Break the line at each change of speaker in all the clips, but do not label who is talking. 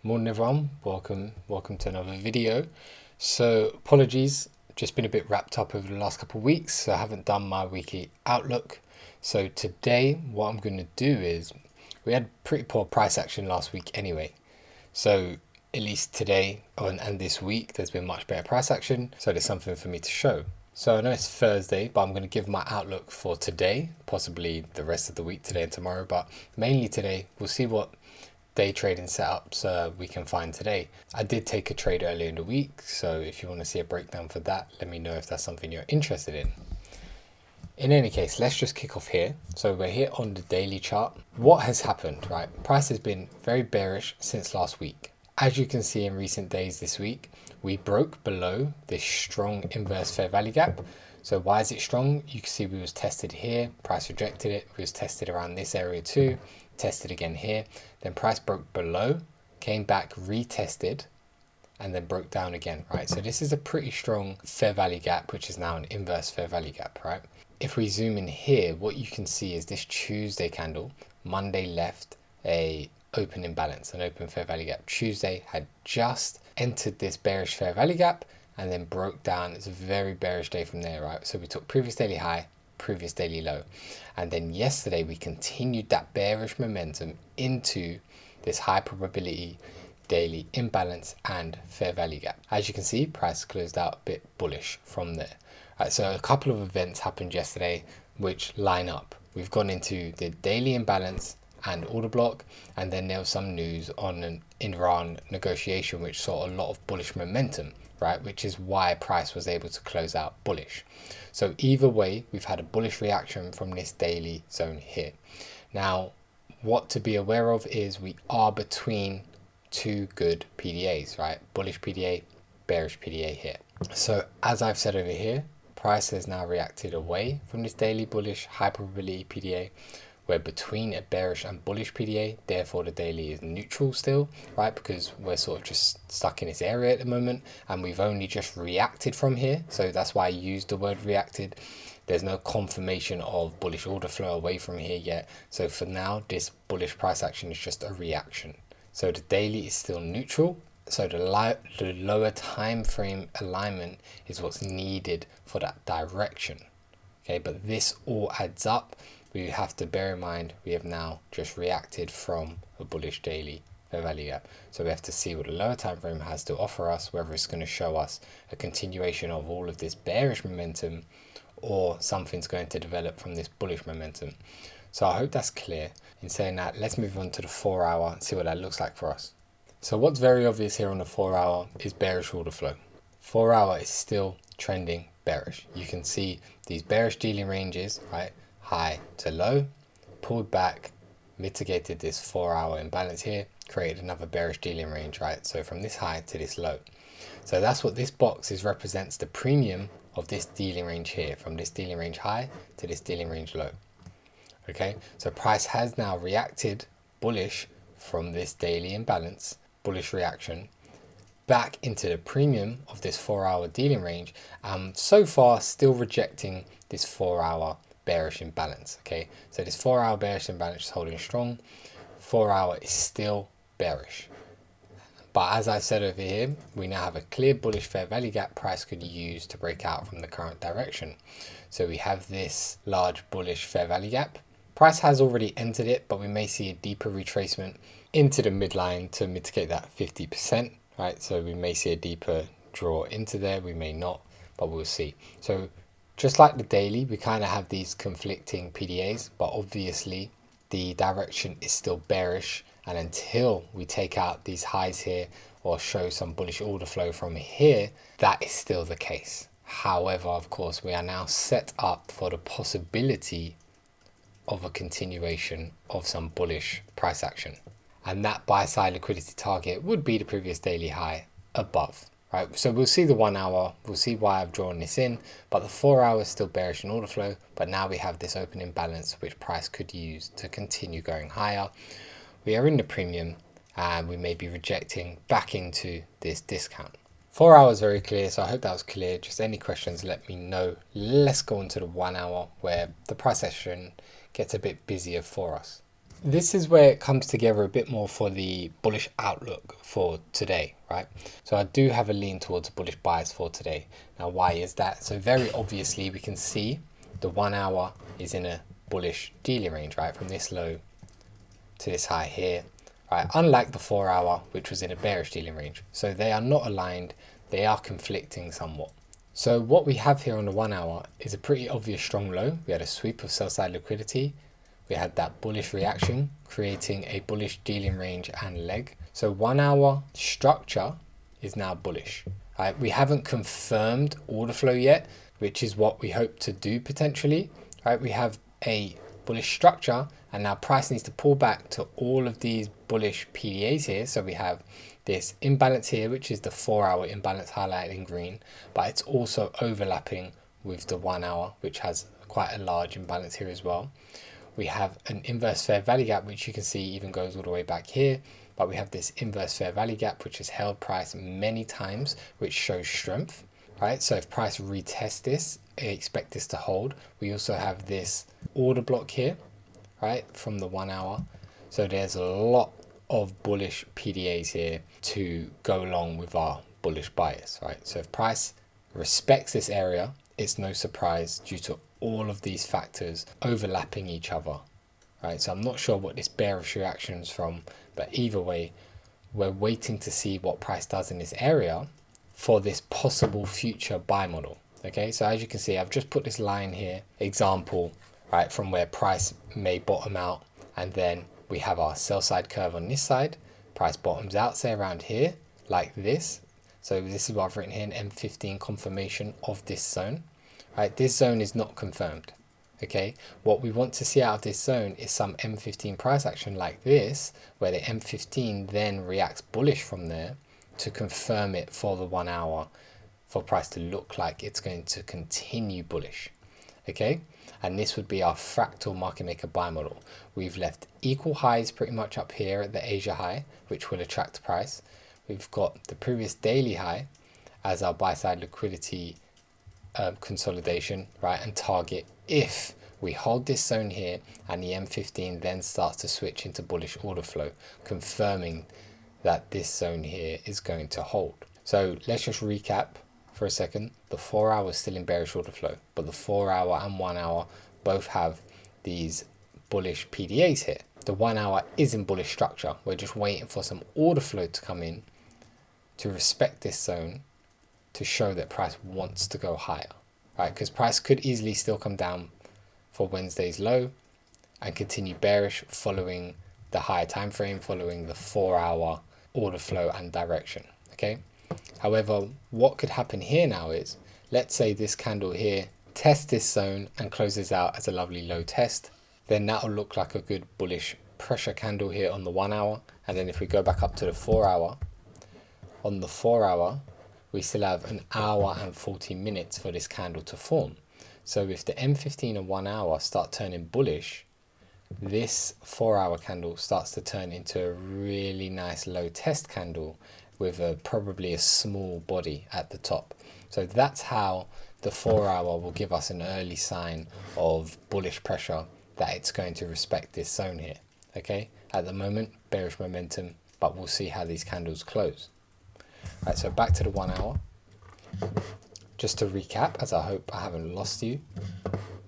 Morning everyone, welcome to another video. So apologies, just been a bit wrapped up over the last couple of weeks, so I haven't done my weekly outlook. So today what I'm going to do is, we had pretty poor price action last week anyway. So at least today and this week there's been much better price action, so there's something for me to show. So I know it's Thursday, but I'm going to give my outlook for today, possibly the rest of the week, today and tomorrow, but mainly today. We'll see what day trading setups we can find today. I did take a trade earlier in the week, so if you want to see a breakdown for that, let me know if that's something you're interested in. In any case, let's just kick off here. So we're here on the daily chart. What has happened, right? Price has been very bearish since last week. As you can see in recent days this week, we broke below this strong inverse fair value gap. So why is it strong? You can see we was tested here, price rejected it, we was tested around this area too, tested again here, then price broke below, came back, retested, and then broke down again, right? So this is a pretty strong fair value gap, which is now an inverse fair value gap, right? If we zoom in here, what you can see is this Tuesday candle, Monday left a open imbalance, an open fair value gap. Tuesday had just entered this bearish fair value gap and then broke down. It's a very bearish day from there, right? So we took previous daily high, previous daily low, and then yesterday we continued that bearish momentum into this high probability daily imbalance and fair value gap. As you can see, price closed out a bit bullish from there. Right, so a couple of events happened yesterday which line up. We've gone into the daily imbalance and order block, and then there was some news on an Iran negotiation which saw a lot of bullish momentum, right, which is why price was able to close out bullish. So either way, we've had a bullish reaction from this daily zone here. Now, what to be aware of is we are between two good PDAs, right? Bullish PDA, bearish PDA here. So as I've said over here, price has now reacted away from this daily bullish high probability PDA. We're between a bearish and bullish PDA, therefore the daily is neutral still, right? Because we're sort of just stuck in this area at the moment and we've only just reacted from here. So that's why I used the word reacted. There's no confirmation of bullish order flow away from here yet. So for now, this bullish price action is just a reaction. So the daily is still neutral. So the lower time frame alignment is what's needed for that direction. Okay, but this all adds up. We have to bear in mind we have now just reacted from a bullish daily fair value gap. So we have to see what the lower time frame has to offer us, whether it's going to show us a continuation of all of this bearish momentum or something's going to develop from this bullish momentum. So I hope that's clear. In saying that, let's move on to the 4 hour and see what that looks like for us. So what's very obvious here on the 4 hour is bearish order flow. 4 hour is still trending bearish. You can see these bearish dealing ranges, right? High to low, pulled back, mitigated this 4 hour imbalance here, created another bearish dealing range, right? So from this high to this low. So that's what this box is, represents the premium of this dealing range here, from this dealing range high to this dealing range low. Okay, so price has now reacted bullish from this daily imbalance, bullish reaction, back into the premium of this 4 hour dealing range. So far still rejecting this 4 hour bearish imbalance. Okay, so this 4 hour bearish imbalance is holding strong. 4 hour is still bearish, but as I said over here, we now have a clear bullish fair value gap price could use to break out from the current direction. So we have this large bullish fair value gap. Price has already entered it, but we may see a deeper retracement into the midline to mitigate that 50%, right? So we may see a deeper draw into there, we may not, but we'll see. So just like the daily, we kind of have these conflicting PDAs, but obviously the direction is still bearish. And until we take out these highs here or show some bullish order flow from here, that is still the case. However, of course, we are now set up for the possibility of a continuation of some bullish price action. And that buy side liquidity target would be the previous daily high above. Right, so we'll see the 1 hour, we'll see why I've drawn this in, but the 4 hour is still bearish in order flow, but now we have this open imbalance which price could use to continue going higher. We are in the premium and we may be rejecting back into this discount. 4 hours very clear, so I hope that was clear. Just any questions, let me know. Let's go into the 1 hour where the price action gets a bit busier for us. this is where it comes together a bit more for the bullish outlook for today, right? So I do have a lean towards bullish bias for today. Now, why is that? So very obviously we can see the 1 hour is in a bullish dealing range, right? From this low to this high here, right? Unlike the 4 hour, which was in a bearish dealing range. So they are not aligned. They are conflicting somewhat. So what we have here on the 1 hour is a pretty obvious strong low. We had a sweep of sell side liquidity. We had that bullish reaction, creating a bullish dealing range and leg. So 1 hour structure is now bullish. Right? We haven't confirmed order flow yet, which is what we hope to do potentially. Right? We have a bullish structure, and now price needs to pull back to all of these bullish PDAs here. So we have this imbalance here, which is the 4 hour imbalance highlighted in green, but it's also overlapping with the 1 hour, which has quite a large imbalance here as well. We have an inverse fair value gap, which you can see even goes all the way back here, but we have this inverse fair value gap, which has held price many times, which shows strength, right? So if price retests this, I expect this to hold. We also have this order block here, right, from the 1 hour. So there's a lot of bullish PDAs here to go along with our bullish bias, right? So if price respects this area, it's no surprise due to all of these factors overlapping each other, right? So I'm not sure what this bearish reaction is from, but either way, we're waiting to see what price does in this area for this possible future buy model. Okay, so as you can see, I've just put this line here, example, right, from where price may bottom out, and then we have our sell side curve on this side. Price bottoms out, say around here, like this. So this is what I've written here, an M15 confirmation of this zone. Right, this zone is not confirmed. Okay, what we want to see out of this zone is some M15 price action like this, where the M15 then reacts bullish from there to confirm it for the 1 hour, for price to look like it's going to continue bullish. Okay, and this would be our fractal market maker buy model. We've left equal highs pretty much up here at the Asia high, which will attract price. We've got the previous daily high as our buy side liquidity consolidation, right, and target if we hold this zone here and the M15 then starts to switch into bullish order flow, confirming that this zone here is going to hold. So let's just recap for a second. The 4 hour is still in bearish order flow, but the 4 hour and 1 hour both have these bullish PDAs here. The 1 hour is in bullish structure. We're just waiting for some order flow to come in to respect this zone, to show that price wants to go higher, right? Because price could easily still come down for Wednesday's low and continue bearish following the higher time frame, following the 4 hour order flow and direction. Okay, however, what could happen here now is, let's say this candle here tests this zone and closes out as a lovely low test, then that'll look like a good bullish pressure candle here on the 1 hour. And then if we go back up to the 4 hour, on the 4 hour we still have an hour and 40 minutes for this candle to form. So if the M15 and 1 hour start turning bullish, this 4 hour candle starts to turn into a really nice low test candle with probably a small body at the top. So that's how the 4 hour will give us an early sign of bullish pressure that it's going to respect this zone here. Okay, at the moment, bearish momentum, but we'll see how these candles close. Right, so back to the 1 hour. Just to recap, as I hope I haven't lost you,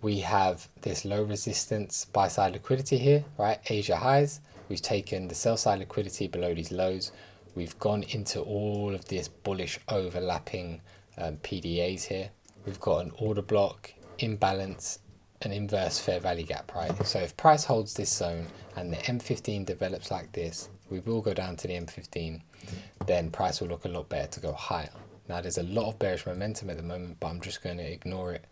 we have this low resistance buy side liquidity here, right? Asia highs. We've taken the sell side liquidity below these lows. We've gone into all of this bullish overlapping PDAs here. We've got an order block, imbalance, an inverse fair value gap, right? So if price holds this zone and the M15 develops like this, we will go down to the M15, then price will look a lot better to go higher. Now there's a lot of bearish momentum at the moment, but I'm just going to ignore it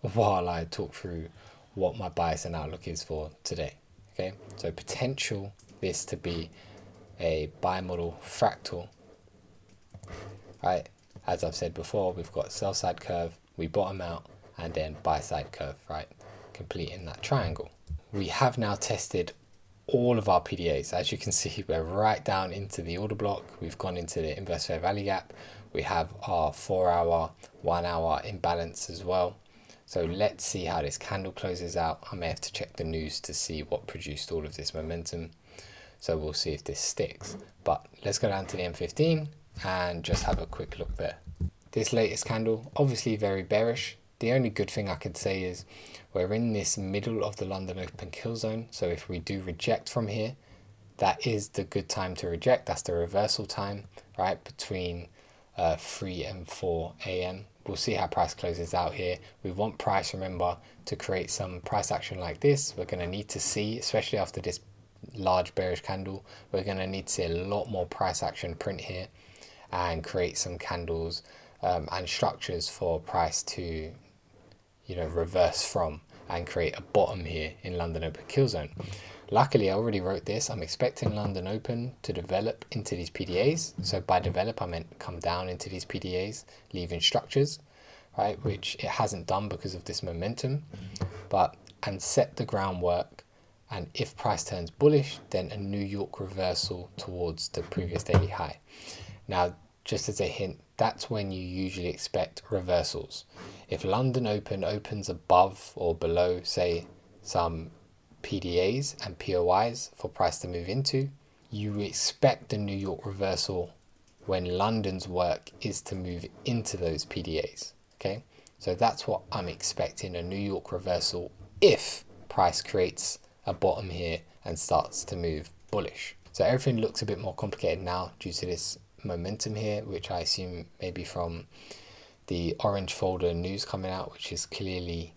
while I talk through what my bias and outlook is for today. Okay, so potential this to be a buy model fractal, right? As I've said before, we've got sell side curve, we bottom out, and then buy side curve, right? Completing that triangle. We have now tested all of our PDAs. As you can see, we're right down into the order block. We've gone into the inverse fair value gap. We have our 4 hour, 1 hour imbalance as well. So let's see how this candle closes out. I may have to check the news to see what produced all of this momentum. So we'll see if this sticks. But let's go down to the M15 and just have a quick look there. This latest candle, obviously very bearish. The only good thing I could say is we're in this middle of the London Open kill zone. So if we do reject from here, that is the good time to reject. That's the reversal time, right? Between 3 and 4 a.m. We'll see how price closes out here. We want price, remember, to create some price action like this. We're going to need to see, especially after this large bearish candle, we're going to need to see a lot more price action print here and create some candles and structures for price to, you know, reverse from and create a bottom here in London Open kill zone. Luckily, I already wrote this. I'm expecting London Open to develop into these PDAs. So by develop, I meant come down into these PDAs, leaving structures, right? Which it hasn't done because of this momentum, and set the groundwork. And if price turns bullish, then a New York reversal towards the previous daily high. Now, just as a hint, that's when you usually expect reversals. If London Open opens above or below, say, some PDAs and POIs for price to move into, you expect the New York reversal when London's work is to move into those PDAs. Okay, so that's what I'm expecting, a New York reversal if price creates a bottom here and starts to move bullish. So everything looks a bit more complicated now due to this momentum here, which I assume maybe from the orange folder news coming out, which is clearly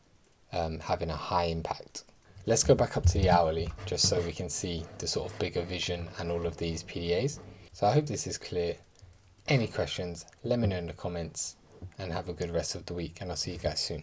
having a high impact. Let's go back up to the hourly just so we can see the sort of bigger vision and all of these PDAs. So I hope this is clear. Any questions, let me know in the comments, and have a good rest of the week, and I'll see you guys soon.